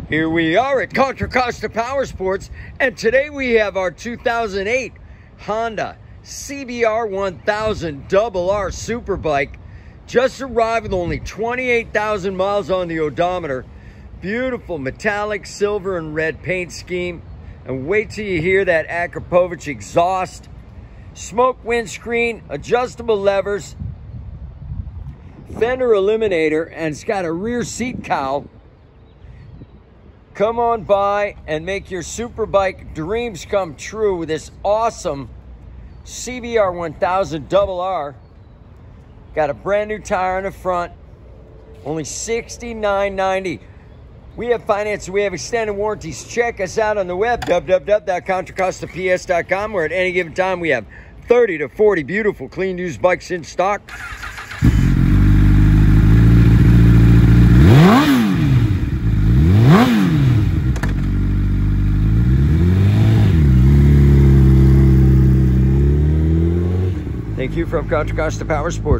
Here we are at Contra Costa Powersports, and today we have our 2008 Honda CBR1000RR Superbike. Just arrived with only 28,000 miles on the odometer. Beautiful metallic silver and red paint scheme. And wait till you hear that Akrapovic exhaust. Smoke windscreen, adjustable levers, fender eliminator, and it's got a rear seat cowl. Come on by and make your superbike dreams come true with this awesome CBR1000RR. Got a brand new tire in the front, only $69.90. We have finance, we have extended warranties. Check us out on the web, www.contracostaps.com, where at any given time we have 30 to 40 beautiful, clean, used bikes in stock. Thank you from Contra Costa Powersports.